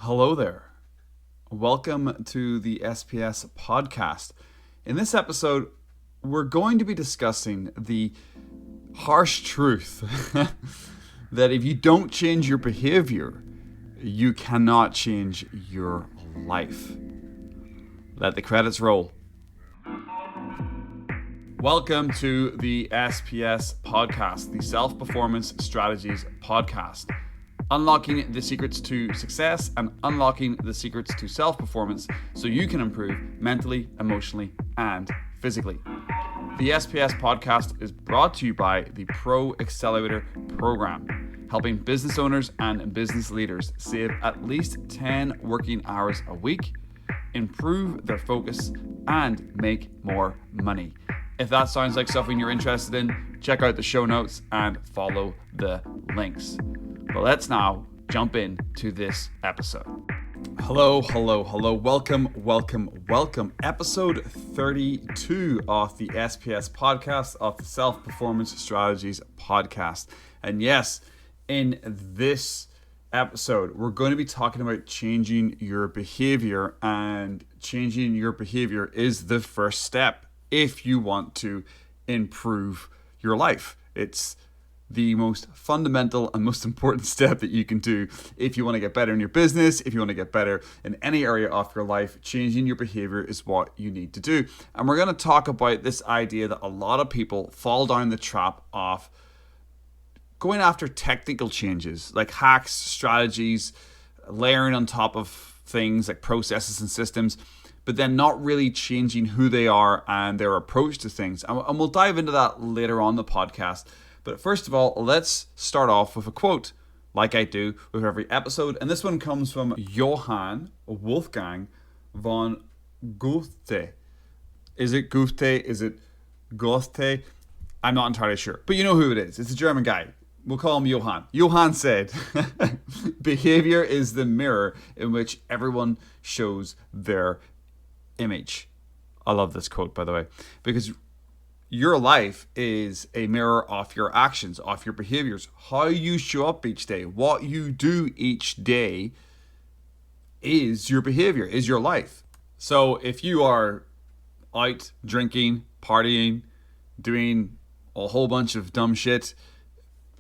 Hello there. Welcome to the SPS podcast. In this episode, we're going to be discussing the harsh truth that if you don't change your behavior, you cannot change your life. Let the credits roll. Welcome to the SPS podcast, the Self-Performance Strategies podcast. Unlocking the secrets to success and unlocking the secrets to self-performance so you can improve mentally, emotionally, and physically. The SPS podcast is brought to you by the Pro Accelerator program, helping business owners and business leaders save at least 10 working hours a week, improve their focus, and make more money. If that sounds like something you're interested in, check out the show notes and follow the links. But let's now jump into this episode. Hello. Welcome. Episode 32 of the SPS podcast, of the Self-Performance Strategies podcast. And yes, in this episode, we're going to be talking about changing your behavior, and changing your behavior is the first step if you want to improve your life. It's the most fundamental and most important step that you can do if you want to get better in your business, if you want to get better in any area of your life. Changing your behavior is what you need to do. And we're going to talk about this idea that a lot of people fall down the trap of going after technical changes like hacks, strategies, layering on top of things like processes and systems, but then not really changing who they are and their approach to things. And we'll dive into that later on the podcast. But first of all, let's start off with a quote, like I do with every episode. And this one comes from Johann Wolfgang von Goethe. Is it Goethe? Is it Goethe? I'm not entirely sure. But you know who it is. It's a German guy. We'll call him Johann. Johann said, behavior is the mirror in which everyone shows their image. I love this quote, by the way, because your life is a mirror of your actions, of your behaviors, how you show up each day. What you do each day is your behavior, is your life. So if you are out drinking, partying, doing a whole bunch of dumb shit,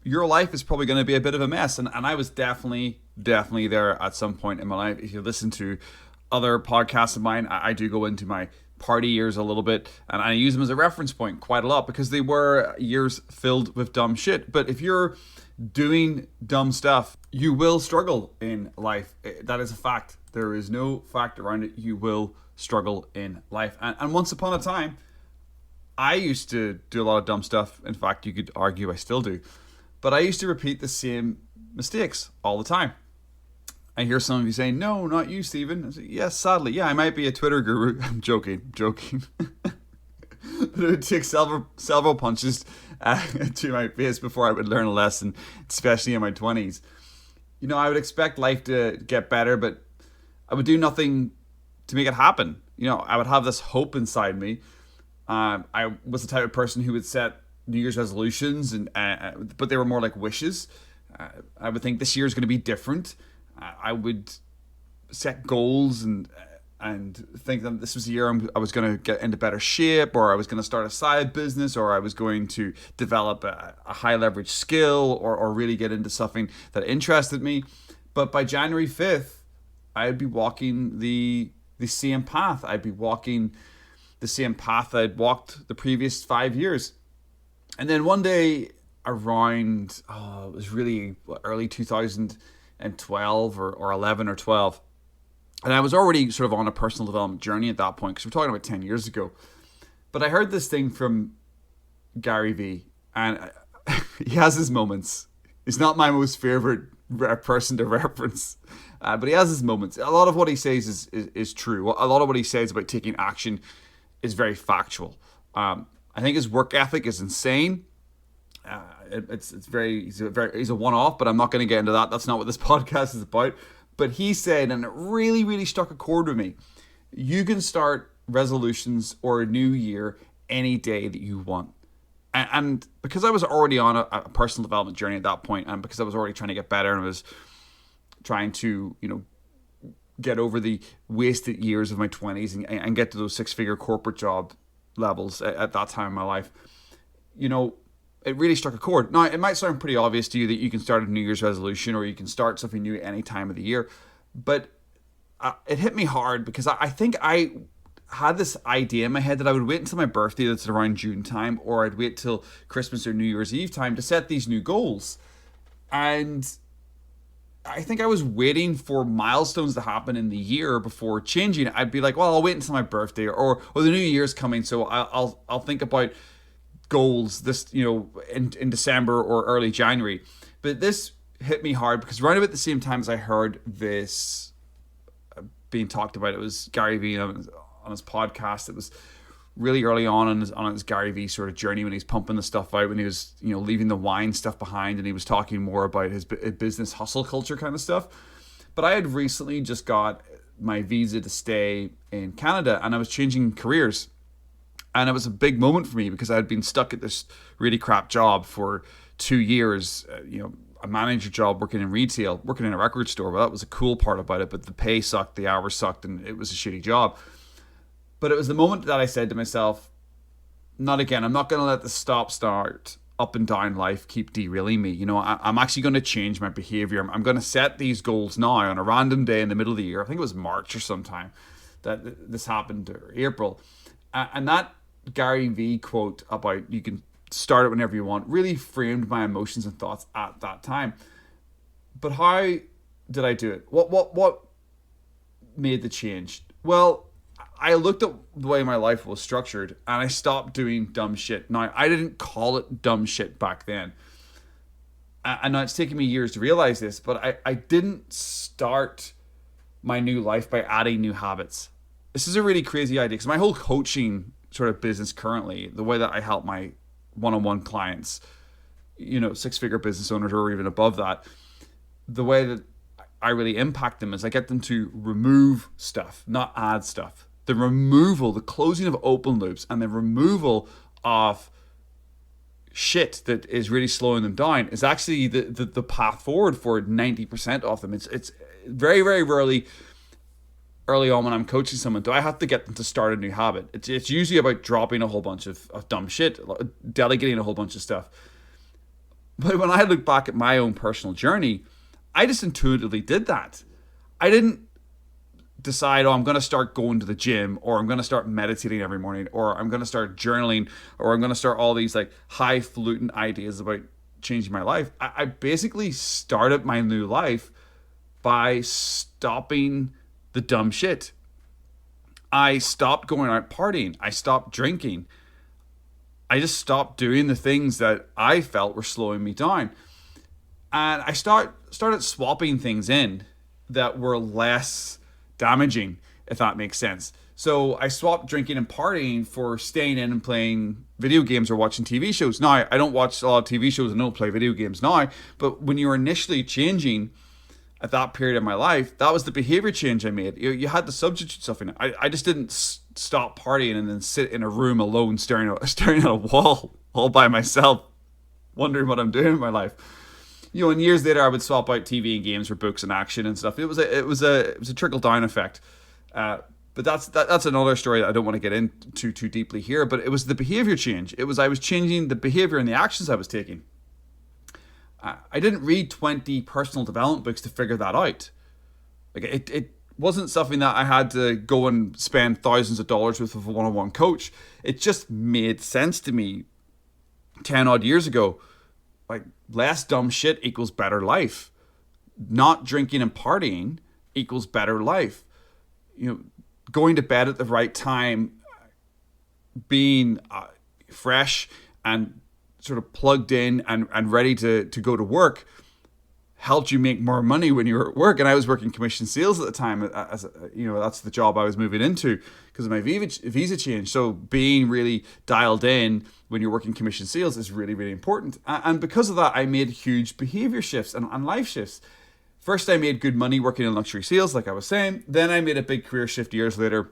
your life is probably going to be a bit of a mess. And I was definitely there at some point in my life. If you listen to other podcasts of mine, I do go into my party years a little bit, and I use them as a reference point quite a lot because they were years filled with dumb shit. But if you're doing dumb stuff, you will struggle in life. That is a fact. There is no fact around it. You will struggle in life. And once upon a time, I used to do a lot of dumb stuff. In fact, you could argue I still do. But I used to repeat the same mistakes all the time. I hear some of you saying, no, not you, Stephen. I say, yes, sadly. Yeah, I might be a Twitter guru. I'm joking. But it would take several punches to my face before I would learn a lesson, especially in my 20s. You know, I would expect life to get better, but I would do nothing to make it happen. You know, I would have this hope inside me. I was the type of person who would set New Year's resolutions, but they were more like wishes. I would think this year is going to be different. I would set goals and think that this was the year I was going to get into better shape, or I was going to start a side business, or I was going to develop a high leverage skill, or really get into something that interested me. But by January 5th, I'd be walking the same path. I'd be walking the same path I'd walked the previous 5 years. And then one day around, it was really early 2012 or 11 or 12. And I was already sort of on a personal development journey at that point, because we're talking about 10 years ago. But I heard this thing from Gary Vee, and he has his moments. He's not my most favorite person to reference, but he has his moments. A lot of what he says is true. A lot of what he says about taking action is very factual. I think his work ethic is insane. He's a one-off, but I'm not going to get into that. That's not what this podcast is about. But he said, and it really, really struck a chord with me, you can start resolutions or a new year any day that you want. And because I was already on a personal development journey at that point, and because I was already trying to get better, and I was trying to, get over the wasted years of my 20s and get to those six-figure corporate job levels at that time in my life, it really struck a chord. Now, it might sound pretty obvious to you that you can start a New Year's resolution or you can start something new at any time of the year, but it hit me hard because I think I had this idea in my head that I would wait until my birthday, that's around June time, or I'd wait till Christmas or New Year's Eve time to set these new goals. And I think I was waiting for milestones to happen in the year before changing it. I'd be like, well, I'll wait until my birthday, or the new year's coming, so I'll think about goals this, in December or early January. But this hit me hard because right about the same time as I heard this being talked about, it was Gary Vee on his podcast. It was really early on his Gary Vee sort of journey when he's pumping the stuff out, when he was leaving the wine stuff behind, and he was talking more about his business hustle culture kind of stuff. But I had recently just got my visa to stay in Canada, and I was changing careers, and it was a big moment for me because I had been stuck at this really crap job for 2 years, a manager job working in retail, working in a record store. Well, that was a cool part about it, but the pay sucked, the hours sucked, and it was a shitty job. But it was the moment that I said to myself, not again. I'm not going to let the stop-start up and down life keep derailing me. I'm actually going to change my behavior. I'm going to set these goals now on a random day in the middle of the year. I think it was March or sometime that this happened, or April. And that Gary Vee quote about you can start it whenever you want really framed my emotions and thoughts at that time. But how did I do it? What made the change? Well, I looked at the way my life was structured and I stopped doing dumb shit. Now, I didn't call it dumb shit back then. And now it's taken me years to realize this, but I didn't start my new life by adding new habits. This is a really crazy idea because my whole coaching sort of business currently, the way that I help my one-on-one clients, six-figure business owners or even above that, the way that I really impact them is I get them to remove stuff, not add stuff. The closing of open loops and the removal of shit that is really slowing them down is actually the path forward for 90% of them. It's very, very rarely early on when I'm coaching someone do I have to get them to start a new habit. It's usually about dropping a whole bunch of dumb shit, delegating a whole bunch of stuff. But when I look back at my own personal journey, I just intuitively did that. I didn't decide, I'm going to start going to the gym, or I'm going to start meditating every morning, or I'm going to start journaling, or I'm going to start all these like highfalutin ideas about changing my life. I basically started my new life by stopping the dumb shit. I stopped going out partying. I stopped drinking. I just stopped doing the things that I felt were slowing me down. And I started swapping things in that were less damaging, if that makes sense. So I swapped drinking and partying for staying in and playing video games or watching TV shows. Now, I don't watch a lot of TV shows and don't play video games now, but when you were initially changing at that period of my life, that was the behavior change I made. You had to substitute stuff in it. I just didn't stop partying and then sit in a room alone staring at a wall all by myself, wondering what I'm doing in my life. And years later, I would swap out TV and games for books and action and stuff. It was a trickle down effect. But that's another story that I don't want to get into too deeply here. But it was the behavior change. I was changing the behavior and the actions I was taking. I didn't read 20 personal development books to figure that out. Like it wasn't something that I had to go and spend thousands of dollars with a one-on-one coach. It just made sense to me 10 odd years ago. Like, less dumb shit equals better life. Not drinking and partying equals better life. Going to bed at the right time, being fresh and sort of plugged in and ready to go to work helped you make more money when you were at work. And I was working commission sales at the time, as that's the job I was moving into because of my visa change. So being really dialed in when you're working commission sales is really, really important. And because of that, I made huge behavior shifts and life shifts. First, I made good money working in luxury sales, like I was saying. Then I made a big career shift years later,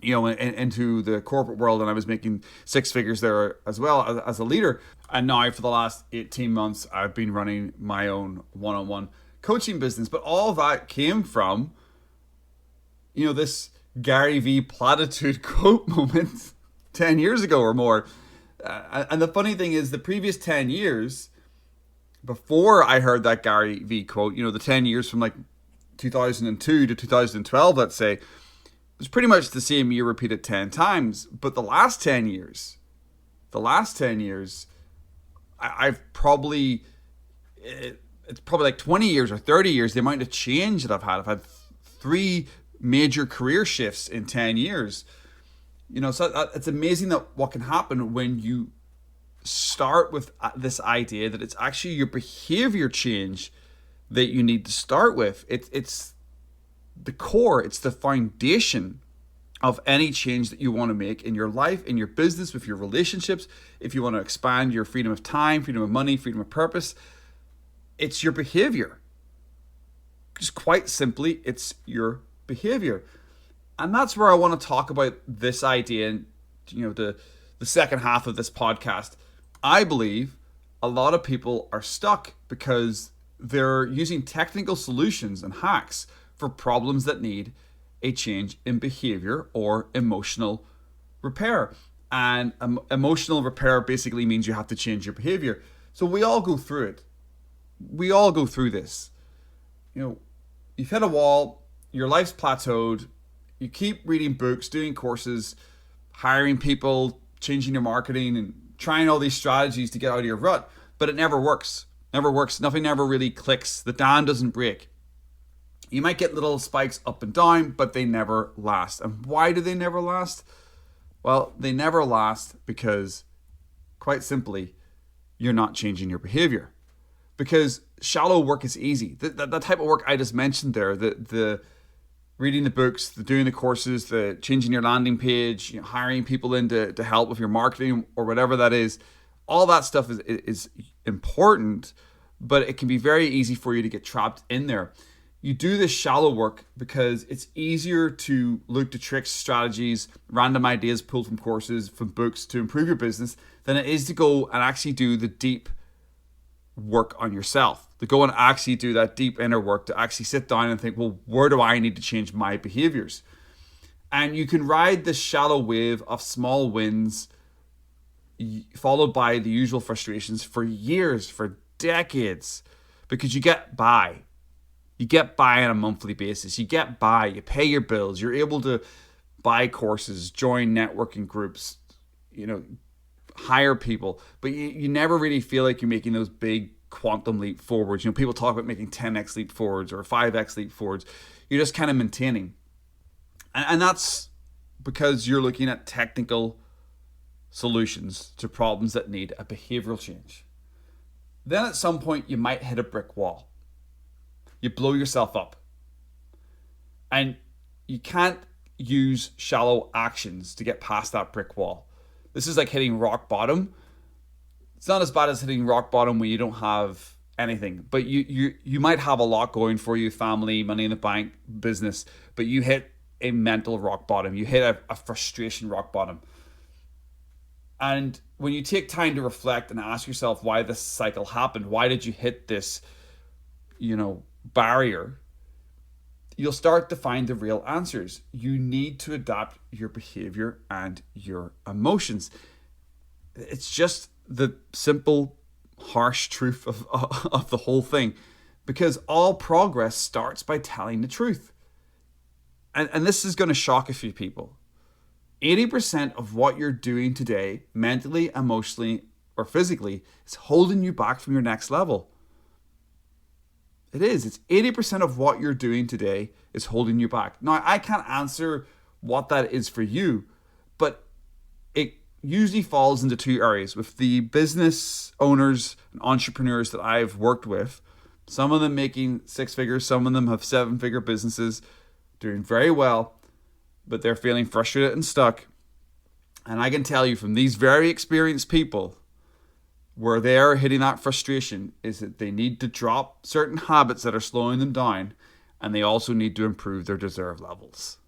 into the corporate world, and I was making six figures there as well as a leader. And now for the last 18 months, I've been running my own one-on-one coaching business. But all of that came from this Gary V platitude quote moment 10 years ago or more. And the funny thing is, the previous 10 years before I heard that Gary V quote, the 10 years from like 2002 to 2012, let's say, it was pretty much the same year repeated 10 times. But the last 10 years, I've probably, it's probably like 20 years or 30 years, the amount of change that I've had. I've had 3 major career shifts in 10 years. So it's amazing that what can happen when you start with this idea that it's actually your behavior change that you need to start with. It's the core, it's the foundation of any change that you want to make in your life, in your business, with your relationships. If you want to expand your freedom of time, freedom of money, freedom of purpose, it's your behavior. Just quite simply, it's your behavior. And that's where I want to talk about this idea and the second half of this podcast. I believe a lot of people are stuck because they're using technical solutions and hacks for problems that need a change in behavior or emotional repair. And emotional repair basically means you have to change your behavior. So we all go through it. We all go through this. You've hit a wall, your life's plateaued, you keep reading books, doing courses, hiring people, changing your marketing, and trying all these strategies to get out of your rut, but it never works. Nothing ever really clicks. The dam doesn't break. You might get little spikes up and down, but they never last. And why do they never last? Well, they never last because, quite simply, you're not changing your behavior. Because shallow work is easy. The type of work I just mentioned there, the reading the books, the doing the courses, the changing your landing page, hiring people in to help with your marketing or whatever that is, all that stuff is important, but it can be very easy for you to get trapped in there. You do this shallow work because it's easier to look to tricks, strategies, random ideas pulled from courses, from books to improve your business than it is to go and actually do the deep work on yourself, to go and actually do that deep inner work, to actually sit down and think, well, where do I need to change my behaviors? And you can ride this shallow wave of small wins followed by the usual frustrations for years, for decades, because you get by. You get by on a monthly basis. You get by, you pay your bills, you're able to buy courses, join networking groups, hire people, but you never really feel like you're making those big quantum leap forwards. People talk about making 10x leap forwards or 5x leap forwards. You're just kind of maintaining. And that's because you're looking at technical solutions to problems that need a behavioral change. Then at some point you might hit a brick wall. You blow yourself up. And you can't use shallow actions to get past that brick wall. This is like hitting rock bottom. It's not as bad as hitting rock bottom when you don't have anything, but you might have a lot going for you, family, money in the bank, business, but you hit a mental rock bottom. You hit a frustration rock bottom. And when you take time to reflect and ask yourself why this cycle happened, why did you hit this, barrier, you'll start to find the real answers. You need to adapt your behavior and your emotions. It's just the simple, harsh truth of the whole thing, because all progress starts by telling the truth. And this is going to shock a few people. 80% of what you're doing today, mentally, emotionally, or physically, is holding you back from your next level. It is. It's 80% of what you're doing today is holding you back. Now, I can't answer what that is for you, but it usually falls into 2 areas. With the business owners and entrepreneurs that I've worked with, some of them making 6 figures, some of them have 7-figure businesses, doing very well, but they're feeling frustrated and stuck. And I can tell you from these very experienced people, where they're hitting that frustration is that they need to drop certain habits that are slowing them down, and they also need to improve their deserve levels.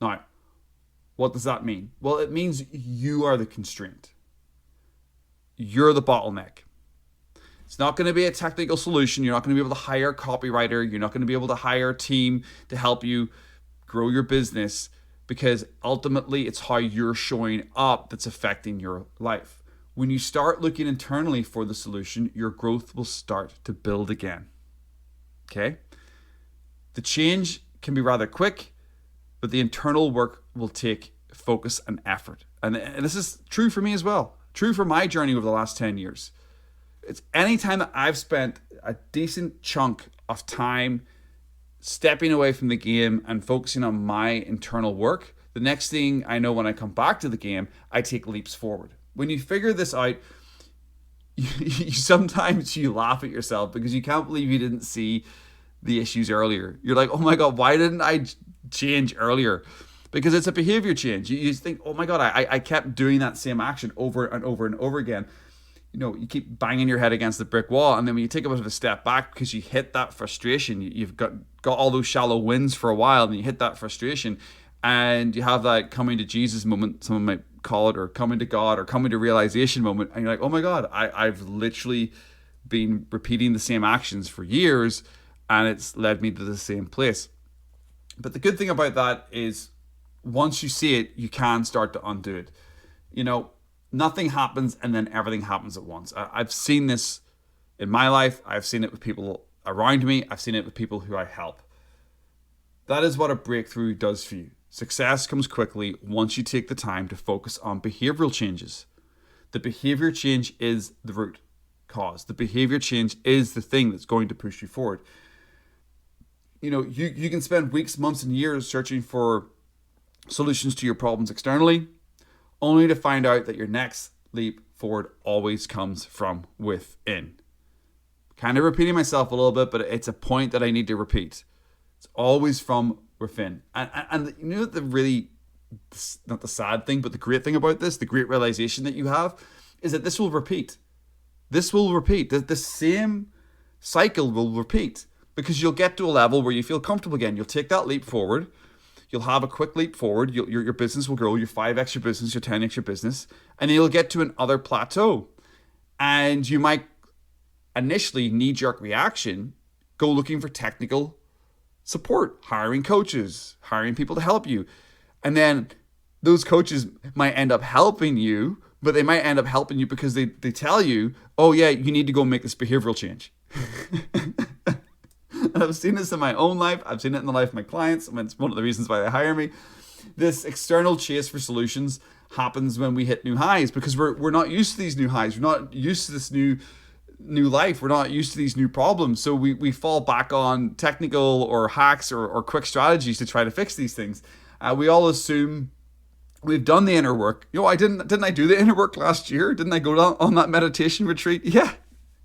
Now, what does that mean? Well, it means you are the constraint. You're the bottleneck. It's not going to be a technical solution. You're not going to be able to hire a copywriter. You're not going to be able to hire a team to help you grow your business, because ultimately it's how you're showing up that's affecting your life. When you start looking internally for the solution, your growth will start to build again. Okay? The change can be rather quick, but the internal work will take focus and effort. And this is true for me as well. True for my journey over the last 10 years. It's any time that I've spent a decent chunk of time stepping away from the game and focusing on my internal work, the next thing I know, when I come back to the game, I take leaps forward. When you figure this out, sometimes you laugh at yourself because you can't believe you didn't see the issues earlier. You're like, oh my God, why didn't I change earlier? Because it's a behavior change. You think, oh my God, I kept doing that same action over and over and over again. You keep banging your head against the brick wall, and then when you take a bit of a step back because you hit that frustration, you've got all those shallow wins for a while, and you hit that frustration, and you have that coming to Jesus moment, someone might call it, or coming to God, or coming to realization moment, and you're like, oh my God, I've literally been repeating the same actions for years, and it's led me to the same place. But the good thing about that is, once you see it, you can start to undo it. Nothing happens and then everything happens at once. I've seen this in my life. I've seen it with people around me. I've seen it with people who I help. That is what a breakthrough does for you. Success comes quickly once you take the time to focus on behavioral changes. The behavior change is the root cause. The behavior change is the thing that's going to push you forward. You can spend weeks, months, and years searching for solutions to your problems externally, only to find out that your next leap forward always comes from within. Kind of repeating myself a little bit, but it's a point that I need to repeat. It's always from within. And the really, not the sad thing, but the great thing about this, the great realization that you have, is that this will repeat. This will repeat. The same cycle will repeat, because you'll get to a level where you feel comfortable again. You'll take that leap forward. You'll have a quick leap forward. Your business will grow. Your 5x your business, your 10x your business. And then you'll get to another plateau. And you might initially, knee-jerk reaction, go looking for technical support, hiring coaches, hiring people to help you. And then those coaches might end up helping you, but they might end up helping you because they tell you, oh yeah, you need to go make this behavioral change. And I've seen this in my own life. I've seen it in the life of my clients. It's one of the reasons why they hire me. This external chase for solutions happens when we hit new highs, because we're not used to these new highs. We're not used to this new life. We're not used to these new problems. So we fall back on technical or hacks or quick strategies to try to fix these things. We all assume we've done the inner work. Didn't I do the inner work last year? Didn't I go down on that meditation retreat?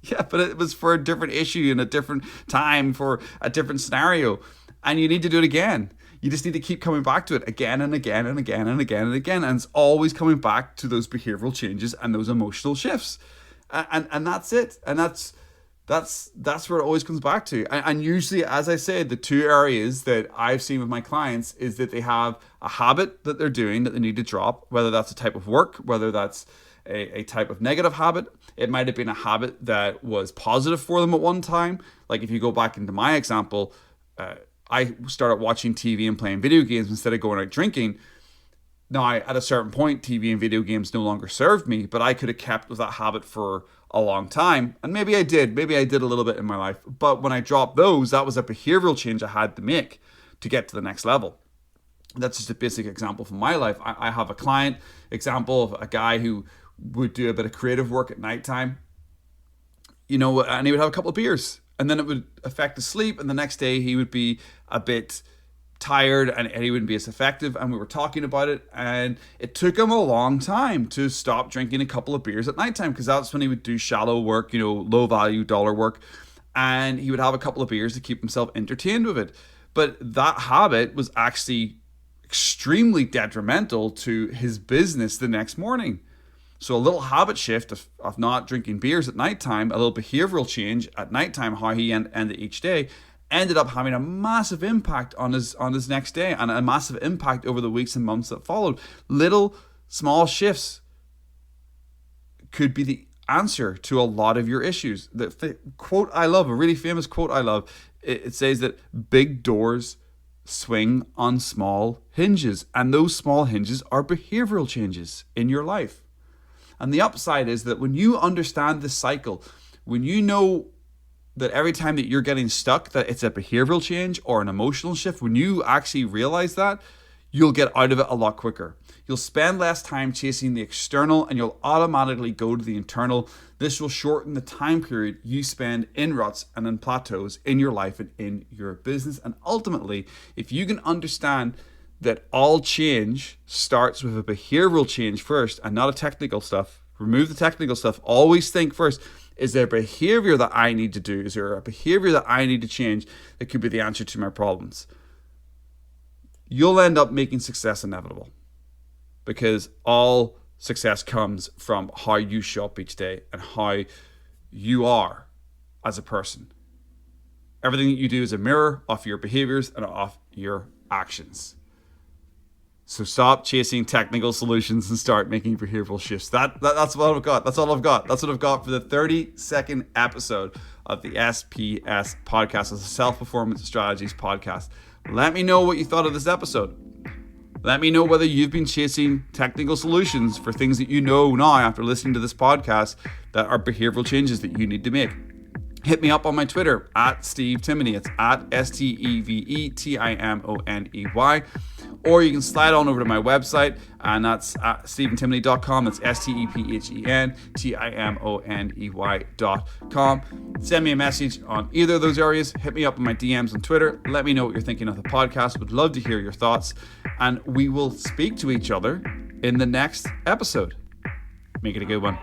Yeah, but it was for a different issue and a different time for a different scenario. And you need to do it again. You just need to keep coming back to it again and again and again and again and again. And it's always coming back to those behavioral changes and those emotional shifts. And that's it. And that's where it always comes back to. And usually, as I said, the two areas that I've seen with my clients is that they have a habit that they're doing that they need to drop, whether that's a type of work, whether that's a type of negative habit. It might have been a habit that was positive for them at one time. Like if you go back into my example, I started watching TV and playing video games instead of going out drinking. Now, at a certain point, TV and video games no longer served me, but I could have kept with that habit for a long time. And maybe I did a little bit in my life. But when I dropped those, that was a behavioral change I had to make to get to the next level. That's just a basic example from my life. I have a client example of a guy who would do a bit of creative work at nighttime, and he would have a couple of beers, and then it would affect his sleep, and the next day he would be a bit tired and he wouldn't be as effective. And we were talking about it, and it took him a long time to stop drinking a couple of beers at nighttime, because that's when he would do shallow work, low value dollar work, and he would have a couple of beers to keep himself entertained with it. But that habit was actually extremely detrimental to his business the next morning. So a little habit shift of not drinking beers at nighttime, a little behavioral change at nighttime, how he ended each day, ended up having a massive impact on his next day, and a massive impact over the weeks and months that followed. Little small shifts could be the answer to a lot of your issues. The quote I love, a really famous quote I love, it says that big doors swing on small hinges. And those small hinges are behavioral changes in your life. And the upside is that when you understand this cycle, when you know that every time that you're getting stuck, that it's a behavioral change or an emotional shift, when you actually realize that, you'll get out of it a lot quicker. You'll spend less time chasing the external and you'll automatically go to the internal. This will shorten the time period you spend in ruts and in plateaus in your life and in your business. And ultimately, if you can understand that all change starts with a behavioral change first and not a technical stuff, remove the technical stuff, always think first, is there a behavior that I need to do? Is there a behavior that I need to change that could be the answer to my problems? You'll end up making success inevitable, because all success comes from how you show up each day and how you are as a person. Everything that you do is a mirror of your behaviors and of your actions. So stop chasing technical solutions and start making behavioral shifts. That's what I've got. That's all I've got. That's what I've got for the 32nd episode of the SPS podcast, as a self-performance strategies podcast. Let me know what you thought of this episode. Let me know whether you've been chasing technical solutions for things that you know now after listening to this podcast that are behavioral changes that you need to make. Hit me up on my Twitter at Steve Timoney. It's at STEVETIMONEY. Or you can slide on over to my website, and that's at stephentimoney.com. That's STEPHENTIMONEY.com. Send me a message on either of those areas. Hit me up on my DMs on Twitter. Let me know what you're thinking of the podcast. Would love to hear your thoughts. And we will speak to each other in the next episode. Make it a good one.